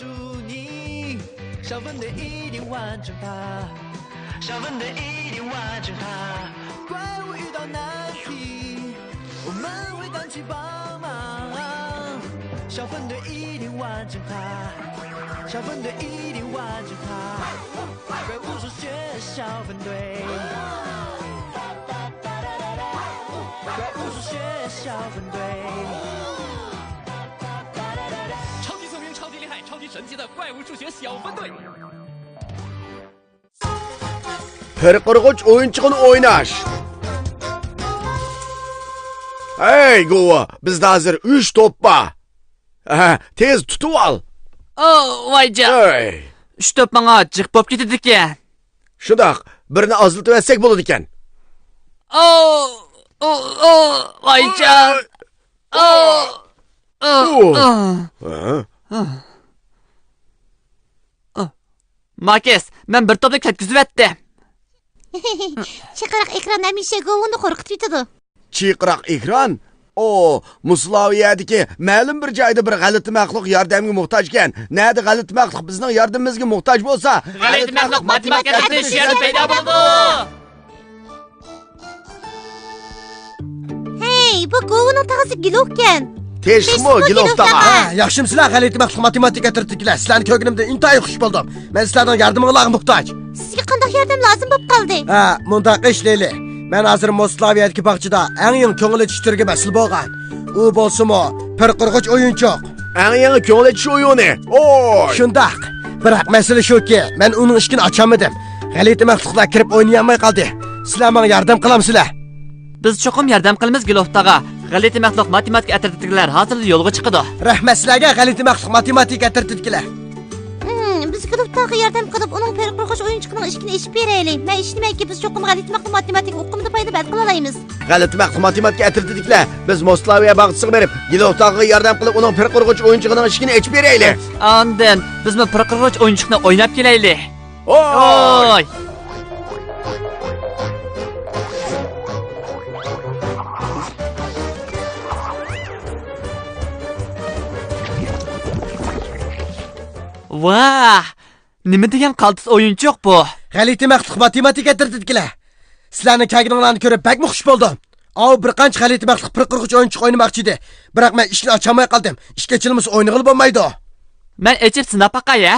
祝你小分队一定完成它，小分队一定完成它。怪物遇到难题，我们会荡起帮忙，小分队一定完成它，小分队一定完成它。怪物数学小分队，怪物数学小分队。神奇的怪物数学小分队 Perqirg'ich o'yinchig'ini o'ynash. Hey Gova, bizda hozir 3 to'p bor. Tez tutib ol. Voyja. 3 to'p menga jiq bo'lib ketdi ekan. Shundoq, birini oziltib etsak bo'ladi ekan. Voyja. Markes, men bir topda ketkizib etdim. Chiqroq ekran hamisha govuni qo'rqitib yetadi. Chiqroq ekran? Muslaviyadagi ma'lum bir joyda bir g'alati mehluq yordamga muhtoj ekan. Nada g'alati mehluq bizning yordamimizga muhtoj bo'lsa, g'alati mehluq matematikada teshiyada paydo bo'ladi. Hey, bu govuni tag'isi gilokkan. Teşmo giloftaga. Yaxshimsizlar, g'alati mehluq matematika tirtikilar. Sizlarni ko'rganimda intayin xush bo'ldim. Men sizlardan yordamingizga muhtoj. Sizga qanday yordam lozim bo'lib qoldi? Bunda qish Leyli. Men hozir Moslaviyadagi bog'chada eng yangi ko'ngil etish turiga mas'ul bo'lgan. U bo'lsa-mo, perqirg'ich o'yinchoq. Eng yangi ko'ngil etish o'yini. Shundaq. Biroq masala shuki, men uning ishini ochamadim. G'alati mehluqlar kirib o'ynay olmay qoldi. Sizlar menga yordam qilamsizlar? Biz cho'qim yordam qilamiz giloftaga. G'alati mehluq matematika etritilar hozirda yo'lga chiqadi. Rahmat sizlarga g'alati mehluq matematika etritilar. Biz giloftaga yordam qilib, uning perqirg'ich o'yinchiqining ishini eshib beraylik. Men ishnimanki biz cho'qim g'alati mehluq matematika o'qimida foyda qila olamiz. G'alati mehluq matematika etritilar. Biz Moslaviya bog'chisiga berib, giloftaga yordam qilib, uning perqirg'ich o'yinchiqining ishini eshib beraylik. Ondan biz bu perqirg'ich o'yinchiqni o'ynab kelaylik. Oy! Vah! Nima degan qaltis o'yinchoq bu? G'alati mehluq matematika etritilar. Sizlarning kagininglarni ko'rib bakmi xush bo'ldim. Bir qancha g'alati mehluq perqirg'ich o'yinchiq o'ynamoqchi edi. Biroq men ishni ochamay qoldim. Ishga chilmasa o'ynag'il bo'lmaydi. Men echib sinab baqay-a?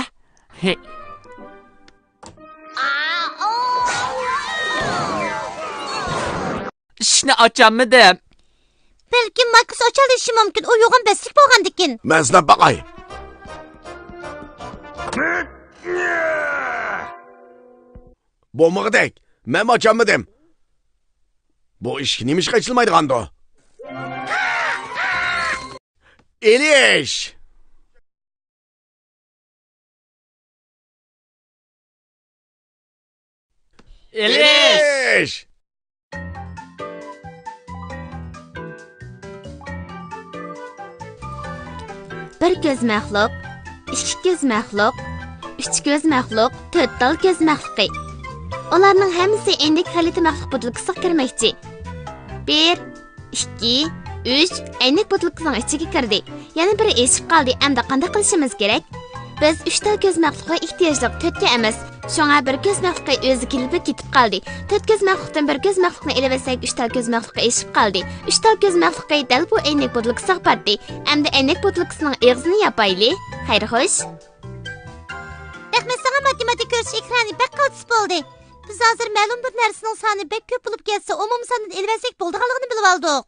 Ishni ochamidim. Balkim Markus ochalishi mumkin. U yo'g'on baslik bo'lgandikin. Men sinab baqay. Bo'lmag'idek, men ochamadim. Bu ish nimish qilmaydi-g'ando. Elish. Elish. Bir ko'z mehluq, ikki ko'z mehluq, uch ko'z mehluq, to'rt tal ko'z mehluqi. Ularning hammasi endi g'alati mehluq budilkasiga kirmoqchi. 1, 2, 3 endi budilkasining ichiga kirdi. Yana biri eshib qoldi. Endi qanday qilishimiz kerak? Biz 3 tal ko'z mehluqqa ehtiyojli, 4 ga emas. Shunga bir ko'z mehluqqa o'zi kelib ketib qoldi. 4 ko'z mehluqdan bir ko'z mehluqni elib 3 tal ko'z mehluqqa eshib qoldi. 3 tal ko'z mehluqqa dal bu endi budilkasiga bordi. Endi endi budilkasining og'zini yapayli. Xayr xo'sh. Rahmat sana matematik ko'rish ekrani bak qaltis bo'ldi. Biz hozir ma'lum bir narsaning soni bek ko'p bo'lib ketsa, umumiy sondan elvasak bo'ldiganligini bilib oldik.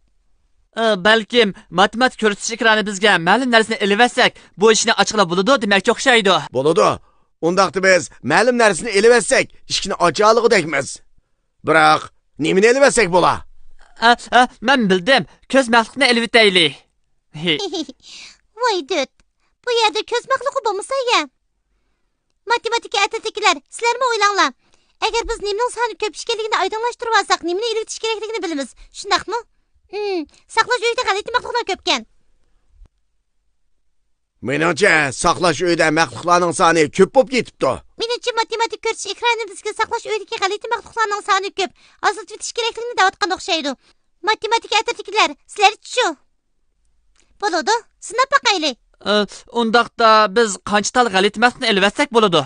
Balkim matematik ko'rsatish ekrani bizga ma'lum narsani elvasak, bu ishni ochiqlab bo'ladi demakchi o'xshaydi. Bo'ladi. Undaqda biz ma'lum narsani elvasak, ishni ochalig'idekmiz. Biroq, nimani elvasak bo'la? Men bildim. Ko'z mehluqni elvataylik. Voy dod. Bu yerda ko'z mehluqi bo'lmasa-ya. Matematika etritikilar, sizlarmi o'ylanglar. Agar biz nimaning soni ko'p ekanligini oydinlashtirib olsak, nimani elitish kerakligini bilamiz. Shundaqmi? Saqlash uyida g'alati mehluqlar ko'pkan. Menimcha, saqlash uyida mehluqlarning soni ko'p bo'lib ketibdi. Menimcha matematik ko'rish ekrani bizga saqlash uyidagi g'alati mehluqlarning soni ko'p. Oziltib yetish kerakligini da'vatgan o'xshaydi. Matematika etritikilar, sizlar-chi shu? Bo'ladi. Sinab baqaylik. Undaqda biz qancha tal g'alati mehluqni elvatsak bo'ladi?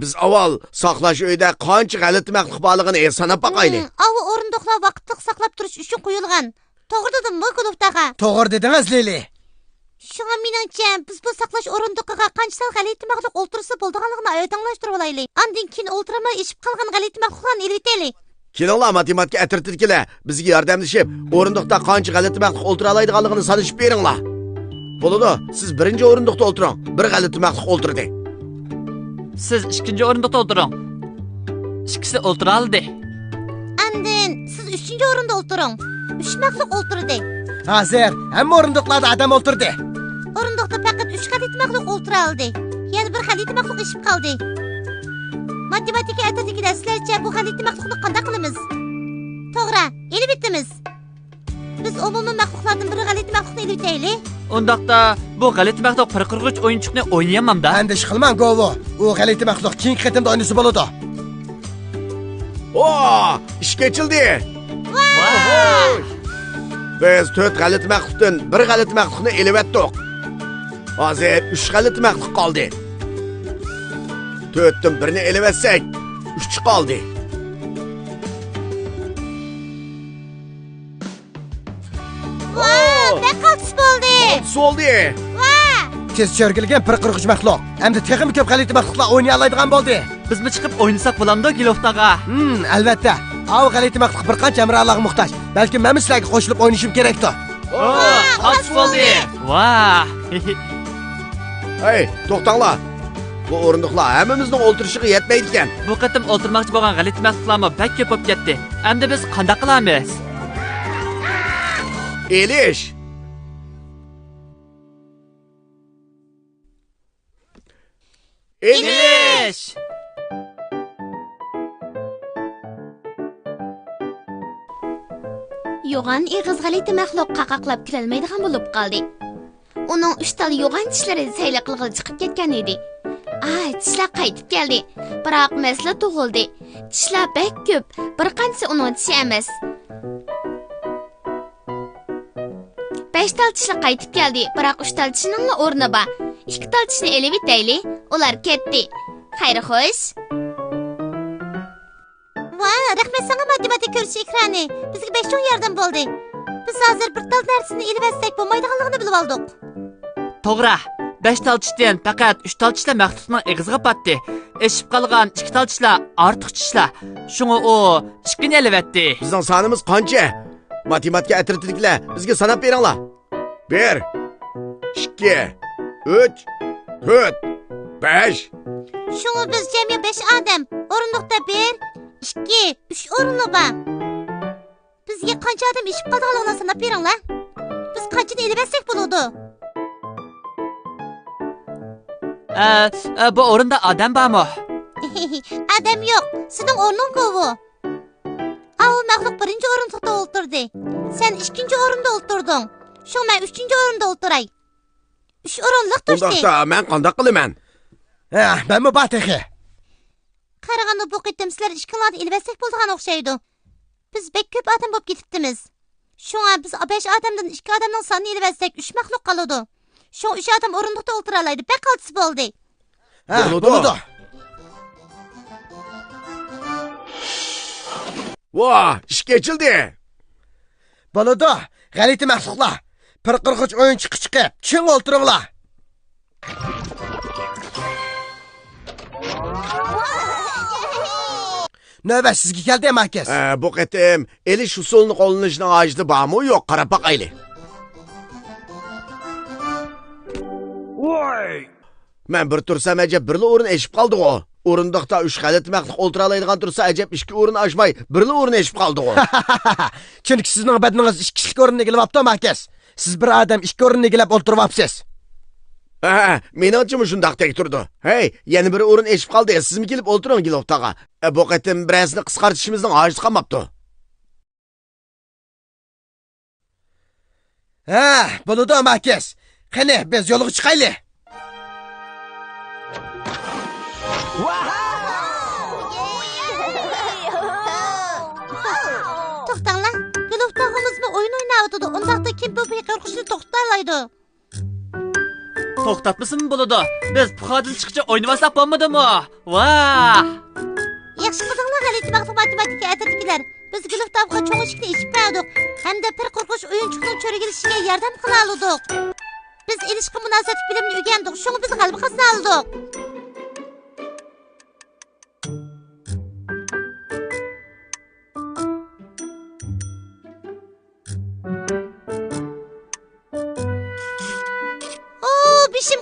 Biz avval saqlash uyida qancha g'alati mehluq borligini sanab baqayli. Avu o'rindiqlar vaqtliq saqlab turish uchun qo'yilgan. To'g'ri dedimmi, Guluftaga? To'g'ri dedingiz, Lili. Shunga meningcha biz bu saqlash o'rindiqiga qancha tal g'alati mehluq o'ltirsa bo'lganligini aydinlashtirib olaylik. Andan keyin o'ltiramay ishib qolgan g'alati mehluqlarni elitaylik. Kelinglar matematika ətritikilar bizga yordamlashib, o'rindiqda qancha g'alati mehluq o'ltira oladiganligini sanashib beringlar. Bo'ladi, siz birinchi o'rindiqda o'tiring, bir g'alati mehluq o'ltirdi. Siz ikkinchi o'rindiqda o'tiring. Ikkisi o'tira oldi. Andin siz 3-o'rinda o'tiring. 3 mehluq o'ltirdi. Hozir hamma o'rindiqlarda odam o'ltirdi. O'rindiqda faqat 3 g'alati mehluq o'ltira oldi. Yana bir g'alati mehluq ishib qoldi. Matematika ətritiki sizlarcha bu g'alati mehluqni qanday qilamiz? To'g'ri, elib bitimiz. Biz umumiy mehluqlardan biri g'alati mehluqni elib o'taylik. Undaqda bu g'alati mehluq pırqırğıç o'yinchiqni o'ynayamam-da. Andish qilmang, Govo. U g'alati mehluq keyingi qatimda o'ynasa bo'ladi. İş geçildi. Biz 4 g'alati mehluqdan bir g'alati mehluqni elib o'tdik. Hozir 3 g'alati mehluq qoldi. 4dan birini elib o'tsak, 3 qoldi. Qoltis bo'ldi. Soldi. Tez chörgilgan 143 mehluq. Endi texnik ko'p g'alati mehluqlar o'ynay oladigan bo'ldi. Bizmi chiqib o'ynasak bo'lamdi, Ghelite'ga? Albatta. Av g'alati mehluq bir qancha amralarga muhtoj. Balki men sizlarga qo'shilib o'ynashim kerakdi. Qoltis bo'ldi. Vah! Hey, to'xtanglar. Bu o'rindiqlar hammamizning o'ltirishiga yetmaydi ekan. Bu qatim o'ltirmoqchi bo'lgan g'alati mehluqlarmi pek ko'p bo'lib ketdi. Endi biz qanday qilamiz? Elish. Elish! Yo'g'on ig'iz g'alati mehluq qaqaqlab kirolmaydigan bo'lib qoldi. Uning 3 tal yo'g'on tishlari sayla qilg'il chiqib ketgan edi. Tishlar qaytib keldi. Biroq masala tug'ildi. Tishlar bek ko'p, bir qancha uning tishi emas. 5 tal tishlar qaytib keldi, biroq 3 tal tishining o'rni bor. 2 tal tishni elib o'tayli, ular ketdi. Xayr xo'sh. Rahmat sana matematik ko'rish ekrani. Bizga 5 yordam bo'ldi. Biz hozir bir tal narsani elib o'tsak bo'lmaydiganligini bilib oldik. To'g'ri. 5 tal tishdan faqat 3 tal tishlar mehluqning eg'iziga patdi. Eshib qolgan 2 tal tishlar ortiq tishlar. Shunga u 2 ni elib o'tdi. Bizning sonimiz qancha? Matematika ətritikilar bizga sanab beringlar. 1 2 3 4 5. Shunga biz jami 5 odam. O'rindiqda 1 2 3 o'rinli bor. Bizga qancha odam ishib qolganligini sanab beringlar. Biz qanchani elib o'tsak bo'ladi? Bu o'rinda odam bormi? Odam yo'q. Sizning o'rning ko'pi. Av mehluq birinchi o'rindiqda o'ltirdi. Sen ikkinchi o'rinda o'ltirding. Shu men 3-o'rinda o'ltiray. 3 o'rinliq turdi. Undaqda men qanday qilaman? Men bu batexe. Qaraganda bu qitim sizlar ishkilarni elib o'tsak bo'lgan o'xshaydi. Biz bek ko'p odam bo'lib ketibdimiz. Shunga biz 5 odamdan 2 odamning sonini elib o'tsak 3 mehluq qoladi. Shu 3 odam o'rindiqda o'ltira oladi. Bek qoltis bo'ldi. Bo'ladi. Ish geçildi. Bo'ladi. G'alati mehluqlar. 143 o'yinchi chiqib, ching o'ltiringlar. Növbət sizga keldi emakes. Bu qitim elish usulini qo'llanishning hojati bormi yo'q, qarab baqayli. Men bir tursam ajab birli o'rin eshib qoldi-ku. O'rindiqda 3 g'alati mehluq o'ltira oladigan tursa ajab 2 o'rin oshmay birli o'rin eshib qoldi-ku. Chunki sizning badningiz 2 o'ringa kelib olibdi emakes. Siz bir odam 2 o'ringa kelib o'ltirib olibsiz. Meningcha shundaq tek turdi. Hey, yana bir o'rin eshib qoldi. Sizmi kelib o'tiring Ghelite'ga. Bu qitim birazini qisqartirishimizning hojati qolmabdi. Bo'ladi emakes. Qani, biz yo'lga chiqaylik. To'xtanglar. Ghelite'mizmi o'yin o'ynayotdi. Undaqda kim bu qo'rqishni to'xtalaydi? to'xtatmasam bo'ladi. Biz puxodil chiqcha o'ynamasak bo'lmadimi? Vah! Yaxshi qildinglar Ghelite maqsad matematika etritikilar. Biz Ghelite'ga cho'ng eshikni ichib berdik. Hamda bir qo'rqush o'yinchiqning cho'rigilishiga yordam qila oldik. Biz ilishqi munosabat bilimini o'rgandik. Shuni biz g'alaba qozona oldik. Bişim